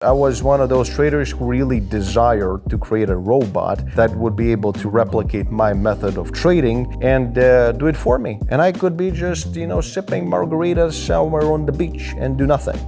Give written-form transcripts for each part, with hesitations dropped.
I was one of those traders who really desired to create a robot that would be able to replicate my method of trading and do it for me. And I could be just, sipping margaritas somewhere on the beach and do nothing.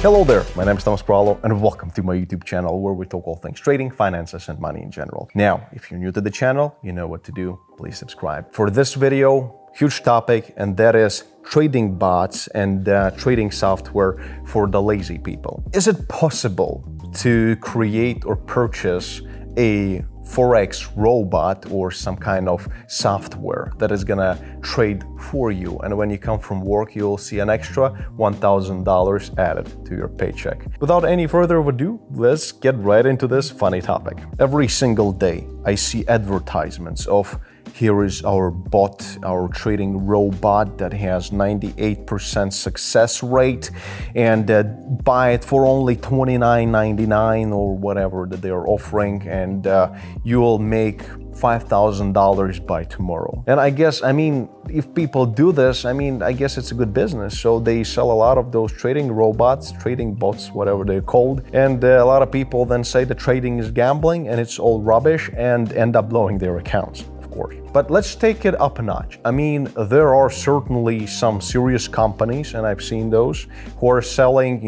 Hello there, my name is Thomas and welcome to my YouTube channel where we talk all things trading, finances, and money in general. Now, if you're new to the channel, you know what to do. Please subscribe. For this video, huge topic, and that is trading bots and trading software for the lazy people. Is it possible to create or purchase a Forex robot or some kind of software that is gonna trade for you, and when you come from work you'll see an extra $1,000 added to your paycheck? Without any further ado, let's get right into this funny topic. Every single day I see advertisements of here is our bot, our trading robot that has 98% success rate, and buy it for only $29.99 or whatever that they are offering, and you'll make $5,000 by tomorrow. And I guess, if people do this, I guess it's a good business. So they sell a lot of those trading robots, trading bots, whatever they're called. And a lot of people then say the trading is gambling and it's all rubbish and end up blowing their accounts. Course. But let's take it up a notch. There are certainly some serious companies, and I've seen those, who are selling,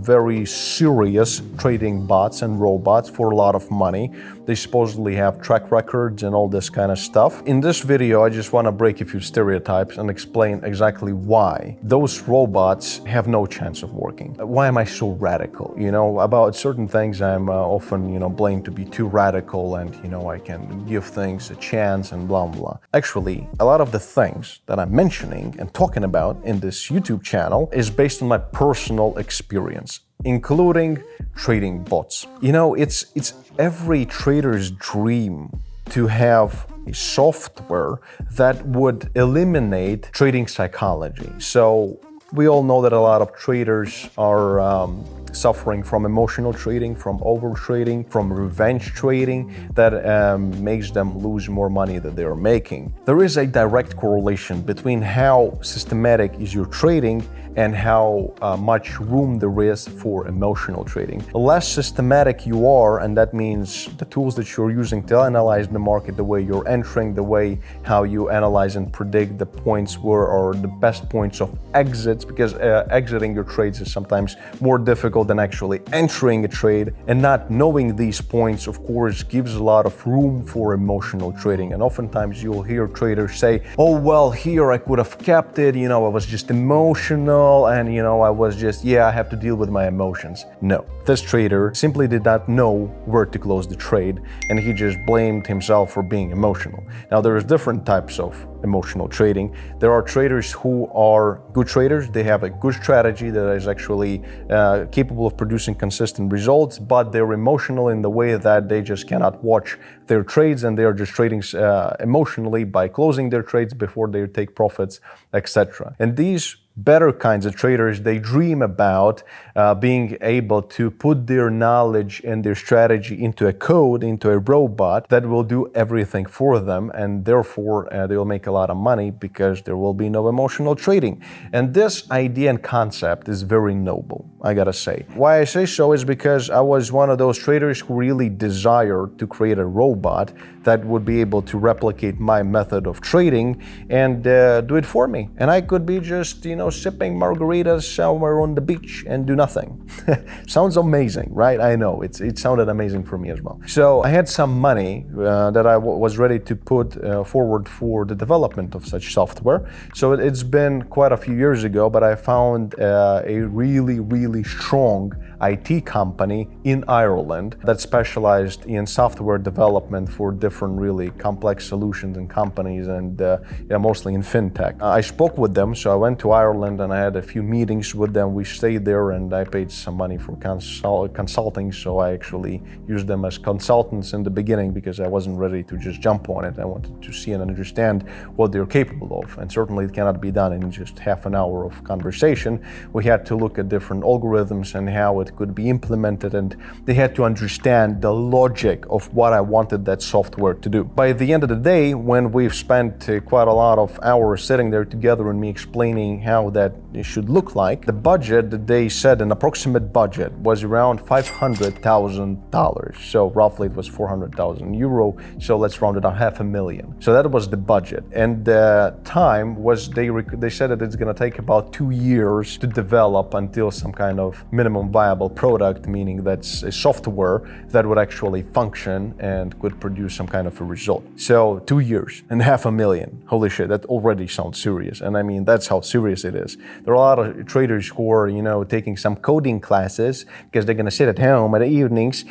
very serious trading bots and robots for a lot of money. They supposedly have track records and all this kind of stuff. In this video, I just want to break a few stereotypes and explain exactly why those robots have no chance of working. Why am I so radical? About certain things I'm often, blamed to be too radical and, I can give things a chance and blah, blah. Actually, a lot of the things that I'm mentioning and talking about in this YouTube channel is based on my personal experience, including trading bots. It's every trader's dream to have a software that would eliminate trading psychology. So we all know that a lot of traders are suffering from emotional trading, from over trading, from revenge trading that makes them lose more money than they are making. There is a direct correlation between how systematic is your trading and how much room there is for emotional trading. The less systematic you are, and that means the tools that you're using to analyze the market, the way you're entering, the way how you analyze and predict the points where are the best points of exits, because exiting your trades is sometimes more difficult than actually entering a trade, and not knowing these points, of course, gives a lot of room for emotional trading. And oftentimes you'll hear traders say, oh, well, here I could have kept it, I was just emotional, and I was just, I have to deal with my emotions. No, this trader simply did not know where to close the trade, and he just blamed himself for being emotional. Now, there's different types of emotional trading. There are traders who are good traders. They have a good strategy that is actually capable of producing consistent results, but they're emotional in the way that they just cannot watch their trades, and they are just trading emotionally by closing their trades before they take profits, etc. And these better kinds of traders, they dream about being able to put their knowledge and their strategy into a code, into a robot that will do everything for them, and therefore they'll make a lot of money because there will be no emotional trading. And this idea and concept is very noble, I gotta say. Why I say so is because I was one of those traders who really desired to create a robot that would be able to replicate my method of trading and do it for me. And I could be just, sipping margaritas somewhere on the beach and do nothing. Sounds amazing, right? I know, it sounded amazing for me as well. So I had some money that I was ready to put forward for the development of such software. So it's been quite a few years ago, but I found a really, really strong IT company in Ireland that specialized in software development for different really complex solutions and companies, and mostly in fintech. I spoke with them, so I went to Ireland and I had a few meetings with them. We stayed there and I paid some money for consulting, so I actually used them as consultants in the beginning because I wasn't ready to just jump on it. I wanted to see and understand what they're capable of, and certainly it cannot be done in just half an hour of conversation. We had to look at different algorithms and how it could be implemented, and they had to understand the logic of what I wanted that software to do. By the end of the day, when we've spent quite a lot of hours sitting there together and me explaining how that should look like, the budget that they said, an approximate budget, was around $500,000. So roughly it was 400,000 euro. So let's round it up, $500,000. So that was the budget. And the time was, they said that it's going to take about 2 years to develop until some kind of minimum viable product, meaning that's a software that would actually function and could produce some kind of a result. So 2 years and $500,000. Holy shit, that already sounds serious. And I mean, that's how serious it is. There are a lot of traders who are, taking some coding classes because they're going to sit at home in the evenings,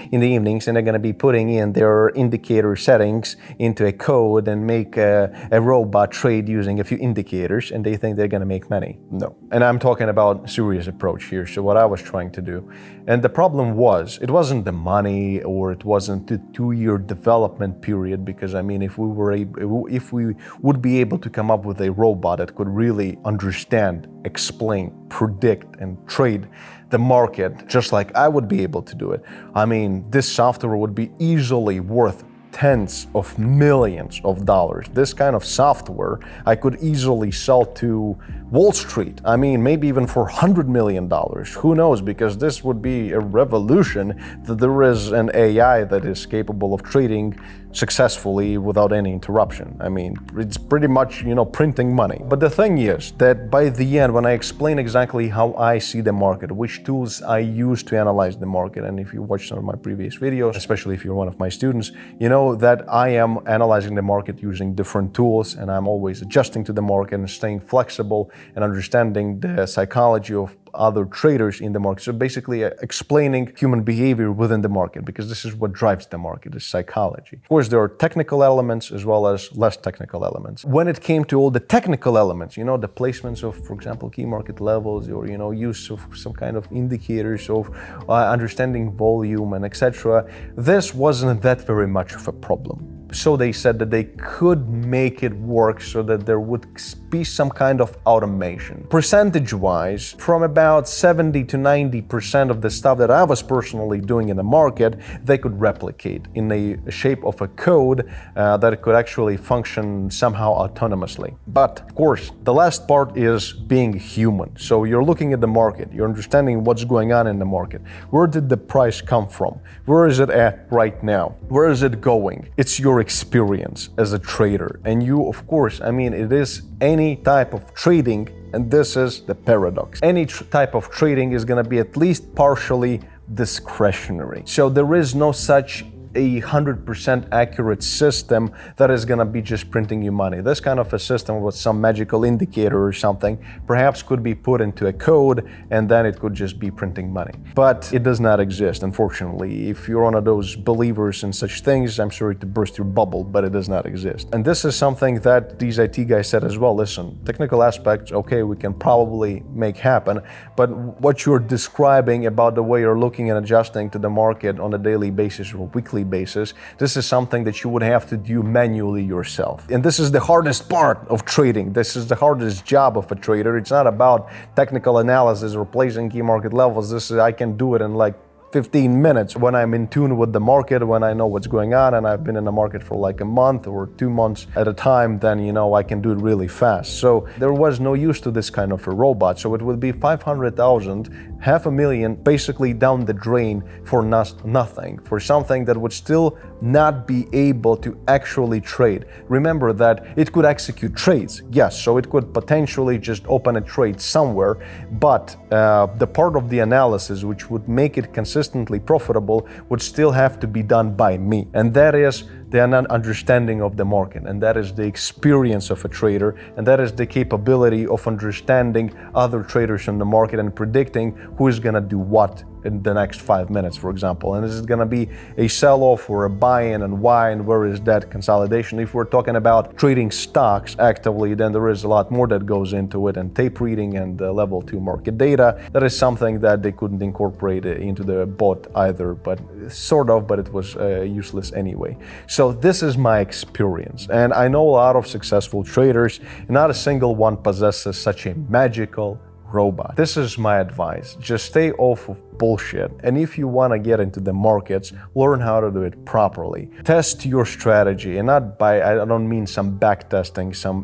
and they're going to be putting in their indicator settings into a code and make a robot trade using a few indicators, and they think they're going to make money. No. And I'm talking about serious approach here. So what I was trying to do, and the problem was, it wasn't the money, or it wasn't the 2-year development period, because I mean, if we would be able to come up with a robot that could really understand, explain, predict, and trade the market just like I would be able to do it, I mean, this software would be easily worth tens of millions of dollars. This kind of software I could easily sell to Wall Street. I mean, maybe even for $100 million. Who knows? Because this would be a revolution, that there is an AI that is capable of trading successfully without any interruption. I mean, it's pretty much, printing money. But the thing is that by the end, when I explain exactly how I see the market, which tools I use to analyze the market, and if you watch some of my previous videos, especially if you're one of my students, you know that I am analyzing the market using different tools, and I'm always adjusting to the market and staying flexible and understanding the psychology of other traders in the market. So basically explaining human behavior within the market, because this is what drives the market, is psychology. Of course, there are technical elements as well as less technical elements. When it came to all the technical elements, the placements of, for example, key market levels, or, use of some kind of indicators of understanding volume and etc., this wasn't that very much of a problem. So they said that they could make it work so that there would be some kind of automation. Percentage-wise, from about 70 to 90% of the stuff that I was personally doing in the market, they could replicate in the shape of a code that could actually function somehow autonomously. But of course, the last part is being human. So you're looking at the market, you're understanding what's going on in the market. Where did the price come from? Where is it at right now? Where is it going? It's your experience as a trader. And you, of course, it is any type of trading, and this is the paradox. Any type of trading is going to be at least partially discretionary. So there is no such a 100% accurate system that is going to be just printing you money. This kind of a system with some magical indicator or something perhaps could be put into a code, and then it could just be printing money. But it does not exist, unfortunately. If you're one of those believers in such things, I'm sorry to burst your bubble, but it does not exist. And this is something that these IT guys said as well. Listen, technical aspects, okay, we can probably make happen, but what you're describing about the way you're looking and adjusting to the market on a daily basis or weekly basis, this is something that you would have to do manually yourself. And this is the hardest part of trading. This is the hardest job of a trader. It's not about technical analysis or placing key market levels. I can do it in like 15 minutes when I'm in tune with the market, when I know what's going on, and I've been in the market for like a month or 2 months at a time, then I can do it really fast. So there was no use to this kind of a robot. So it would be 500,000, $500,000 basically down the drain for nothing, for something that would still not be able to actually trade. Remember that it could execute trades, yes, so it could potentially just open a trade somewhere, but the part of the analysis which would make it consistently profitable would still have to be done by me. And that is the understanding of the market, and that is the experience of a trader, and that is the capability of understanding other traders in the market and predicting who is going to do what in the next 5 minutes, for example. And is it going to be a sell-off or a buy-in, and why, and where is that consolidation? If we're talking about trading stocks actively, then there is a lot more that goes into it, and tape reading and level 2 market data. That is something that they couldn't incorporate into the bot either, but sort of, but it was useless anyway. So this is my experience, and I know a lot of successful traders. Not a single one possesses such a magical robot. This is my advice. Just stay off of bullshit. And if you want to get into the markets, learn how to do it properly. Test your strategy, and not by, I don't mean some back testing, some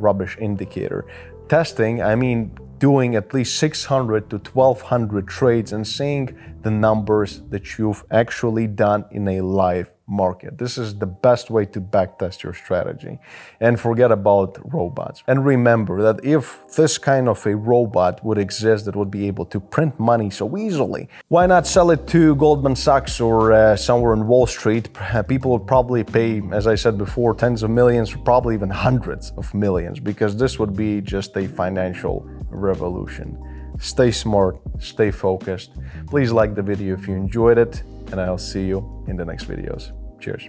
rubbish indicator. Testing, I mean doing at least 600 to 1200 trades and seeing the numbers that you've actually done in a live market. This is the best way to backtest your strategy. And forget about robots. And remember that if this kind of a robot would exist that would be able to print money so easily, why not sell it to Goldman Sachs or somewhere on Wall Street? People would probably pay, as I said before, tens of millions, probably even hundreds of millions, because this would be just a financial revolution. Stay smart, stay focused. Please like the video if you enjoyed it, and I'll see you in the next videos. Cheers.